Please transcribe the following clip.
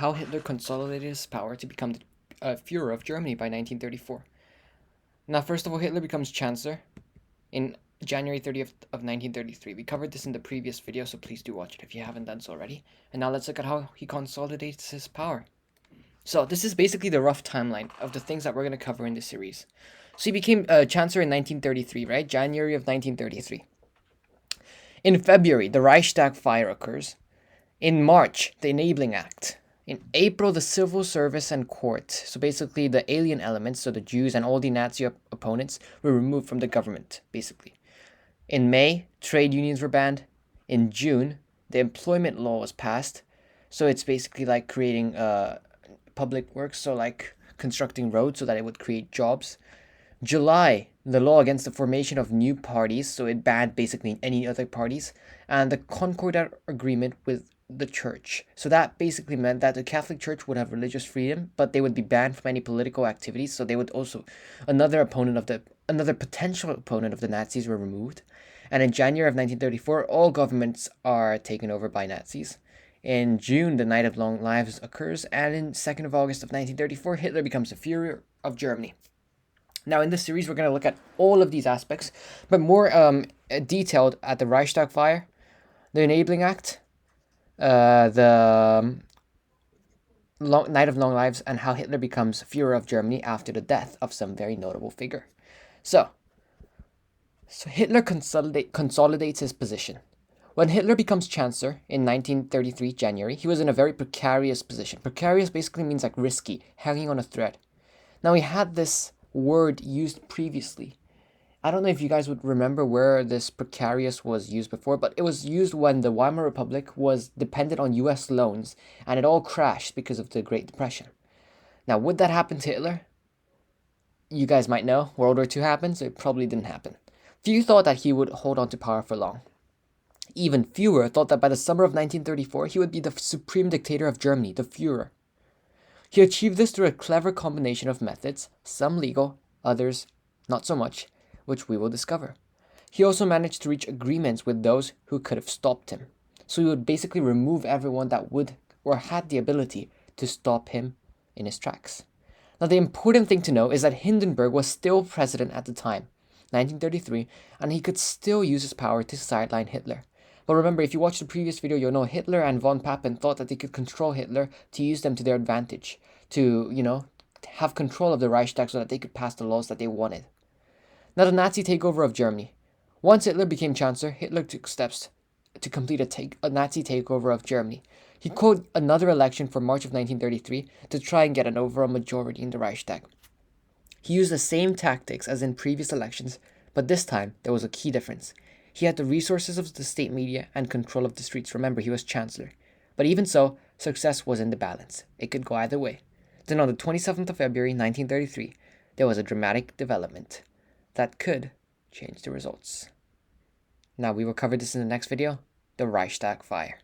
How Hitler consolidated his power to become the Führer of Germany by 1934. Now, first of all, Hitler becomes Chancellor in January 30th of 1933. We covered this in the previous video, so please do watch it if you haven't done so already. And now let's look at how he consolidates his power. So this is basically the rough timeline of the things that we're going to cover in this series. So he became Chancellor in 1933, right? January of 1933. In February, the Reichstag fire occurs. In March, the Enabling Act. In April, the civil service and court, so basically the alien elements, so the Jews and all the Nazi opponents, were removed from the government, basically. In May, trade unions were banned. In June, the employment law was passed. So it's basically like creating public works, so like constructing roads so that it would create jobs. July, the law against the formation of new parties, so it banned basically any other parties. And the Concordat Agreement with the church. So that basically meant that the Catholic Church would have religious freedom, but they would be banned from any political activities. So they would also, another potential opponent of the Nazis were removed. And in January of 1934, all governments are taken over by Nazis. In June, the Night of Long Lives occurs, and in 2nd of August of 1934, Hitler becomes the Führer of Germany. Now, in this series, we're going to look at all of these aspects, but more detailed at the Reichstag fire, the Enabling Act, the Night of Long Lives, and how Hitler becomes Führer of Germany after the death of some very notable figure. So Hitler consolidates his position. When Hitler becomes Chancellor in 1933 January, he was in a very precarious position. Precarious basically means like risky, hanging on a thread. Now, he had this word used previously. I don't know if you guys would remember where this precarious was used before, but it was used when the Weimar Republic was dependent on US loans and it all crashed because of the Great Depression. Now, would that happen to Hitler? You guys might know. World War II happened, so it probably didn't happen. Few thought that he would hold on to power for long. Even fewer thought that by the summer of 1934, he would be the supreme dictator of Germany, the Führer. He achieved this through a clever combination of methods, some legal, others not so much, which we will discover. He also managed to reach agreements with those who could have stopped him. So he would basically remove everyone that would or had the ability to stop him in his tracks. Now, the important thing to know is that Hindenburg was still president at the time, 1933, and he could still use his power to sideline Hitler. But remember, if you watch the previous video, you'll know Hitler and von Papen thought that they could control Hitler to use them to their advantage, to, have control of the Reichstag so that they could pass the laws that they wanted. Now, the Nazi takeover of Germany. Once Hitler became Chancellor, Hitler took steps to complete a Nazi takeover of Germany. He called another election for March of 1933 to try and get an overall majority in the Reichstag. He used the same tactics as in previous elections, but this time there was a key difference. He had the resources of the state media and control of the streets. Remember, he was Chancellor. But even so, success was in the balance. It could go either way. Then on the 27th of February 1933, there was a dramatic development that could change the results. Now, we will cover this in the next video, the Reichstag fire.